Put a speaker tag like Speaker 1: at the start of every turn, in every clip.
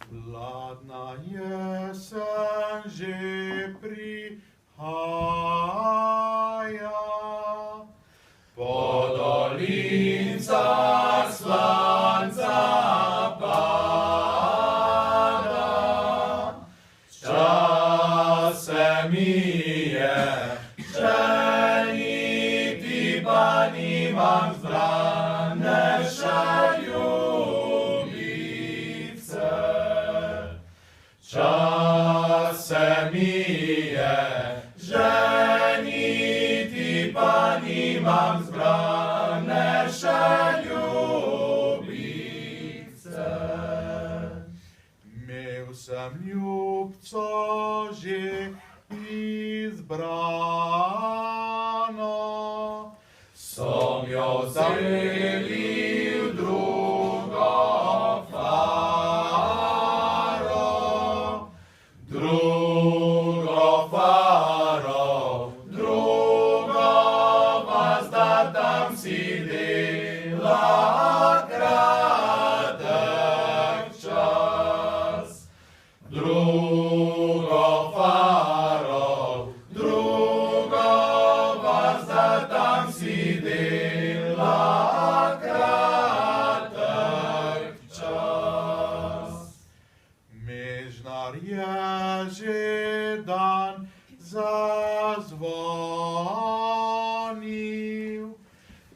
Speaker 1: Ladna jesen že prihaja, po dolincah slanca pada. Čas se mije, ženiti pa nimam zbrane še ljubice. Čas se mije, ženiti pa nimam zbrane še ljubice. Imel sem ljubco že izbrano, som jo vzeli v drugo faro, drugo vas, da tam si dela kratek čas. Drugo vas, da tam si dela kratek čas. Mežnar je že dan zazvonil,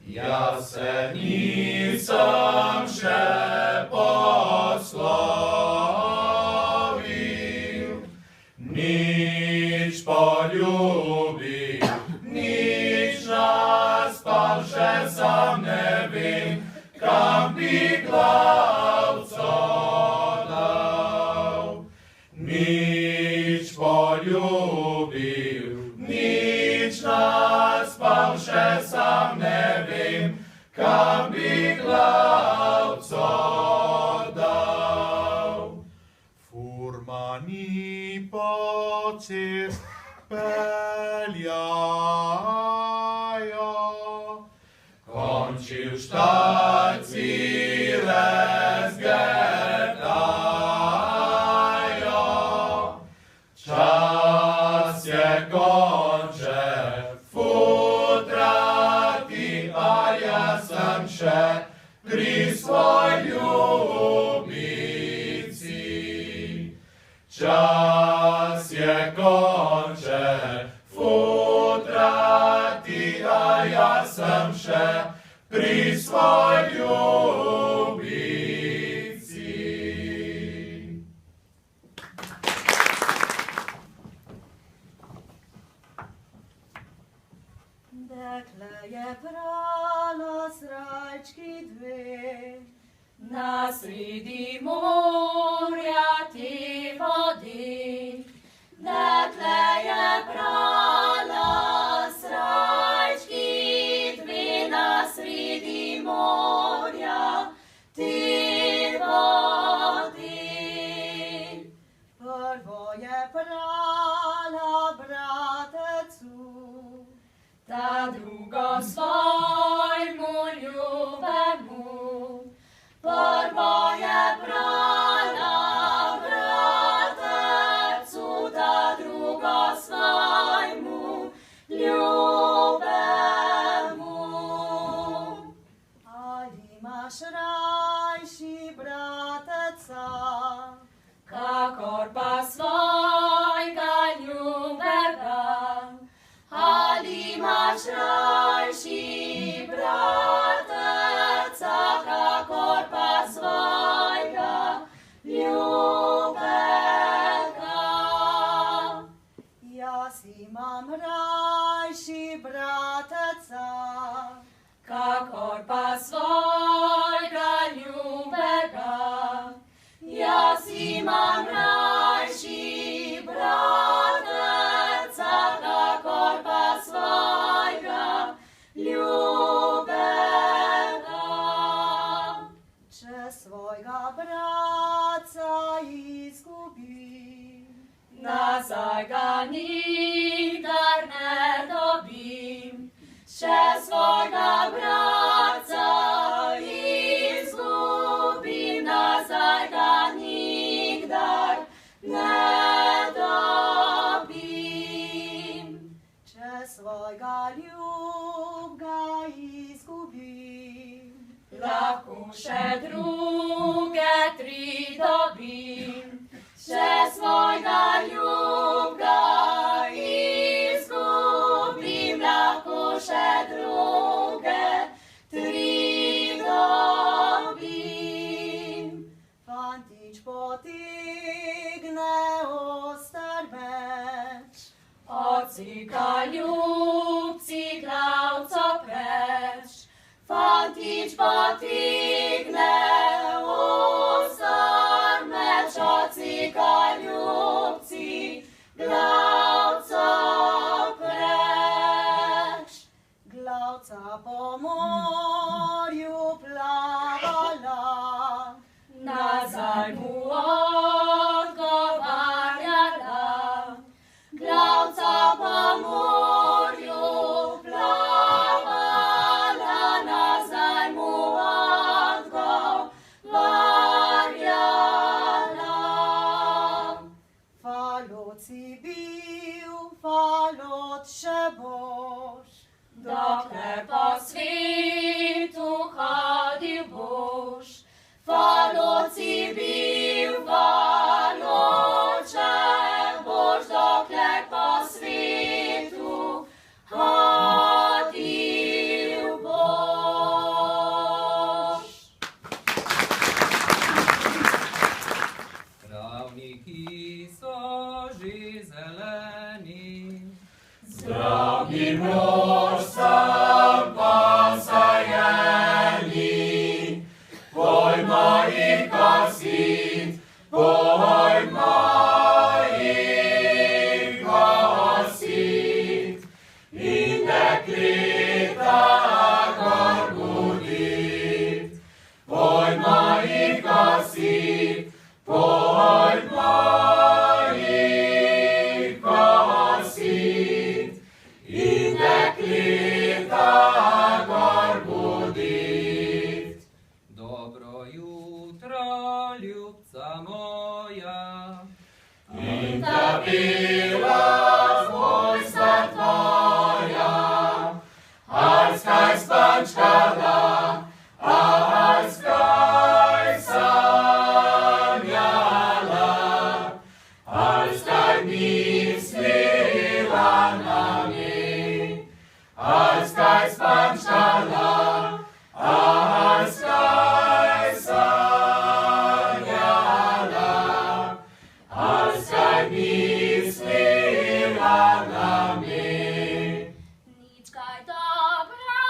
Speaker 1: jaz se nisem še poslovil, nič poljubil, nič naspal, še sam ne vem, kam bi glavco dal. Nič poljubil, nič naspal, še sam ne vem, kam bi glavco dal. Furmani po cest peljajo, konči v štaci rezgetajo. Čas je konče futrati, a jaz sem še pri svoj ljubici. Čas je konče futrati, a jaz sem še pri svoj ljubici.
Speaker 2: Dekle je bralo srajčki dve, na sredi morja te vodi. Dekle je bralo srajčki dve, na sredi morja te vodi. Prvo je brala bratecu, ta drugo svojmu ljubemu. Prvo je brala bratecu, ta drugo svojmu ljubemu. Ali imaš rajši brateca, kakor pa svojega ljubega? Ali imaš rajši brateca, kakor pa svojega ljubega? Jaz imam rajši brateca, kakor pa svojega ljubega. Jaz imam rajši brateca, kakor pa svojega ljubega. Če svojega bratca izgubim, nazaj ga nikdar ne dobim. Če svojega bratca izgubim, nazaj ga nikdar svojega ljubga izgubim.
Speaker 3: Lahko še druge tri dobim, še svojega ljubga izgubim. Lahko še druge tri dobim.
Speaker 2: Fantič potegne oster meč,
Speaker 3: Ocika ljubci glavco preč. Fantič potegne oster meč, ocika ljubci glavco preč.
Speaker 2: glavca po morju plavala,
Speaker 3: Nazaj mu odgovarjala, glavca po morju plavala, nazaj mu odgovarjala.
Speaker 2: falot si bil, falot še boš,
Speaker 3: Dokler po svetu hodil boš, falot si bil, falot še boš, dokler po svetu hodil boš.
Speaker 4: Travniki so že zeleni,
Speaker 1: Zdravni mož sam posajeni, pojma jih gasit, pojma jih gasit. In dekleta gor budit, pojma jih gasit, pojma jih gasit. In dekleta gor budit.
Speaker 4: dobro jutro, ljubca moja.
Speaker 1: In ta bila vojska tvoja, alskaj spančkala, alskaj sanjala, alskaj mislila na me, alskaj spančkala, alskaj sanjala, alskaj mislila na me.
Speaker 3: Nič kaj dobra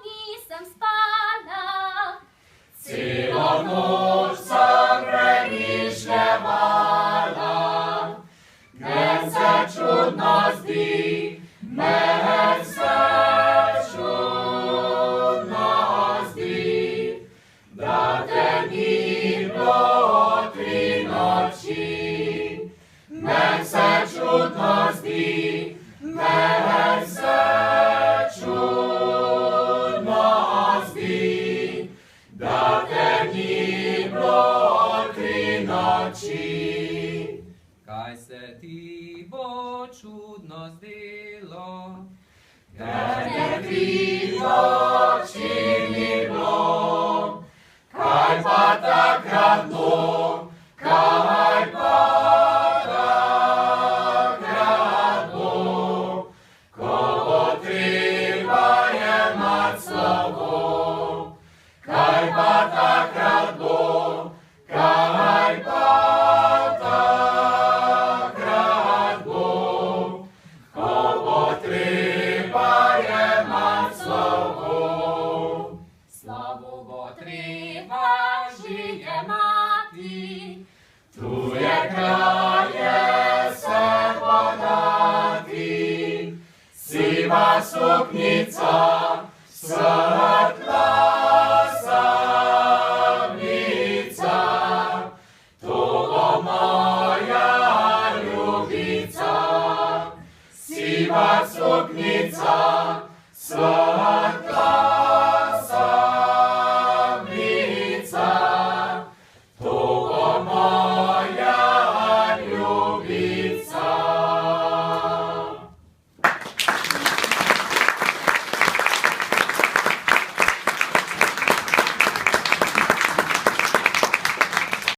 Speaker 3: nisem spala,
Speaker 1: Celo noč sem premišljevala, meni se čudno zdi, meni se čudno zdi, da te ni bilo tri noči. Meni se čudno zdi, meni se čudno zdi, da te ni bilo tri noči.
Speaker 4: Kaj se ti bo čudno zdelo?
Speaker 1: Te tri noči ni bilo, kaj pa takrat bo, kaj pa takrat bo, ko bo treba jemat slovo. Kaj pa takrat bo, kaj pa takrat bo, ko bo treba jemat slovo.
Speaker 3: slovo bo treba že jemati.
Speaker 1: Tuje kraje se podati, siva suknica, svetla sablica, to bo moja ljubica. Siva suknica, svetla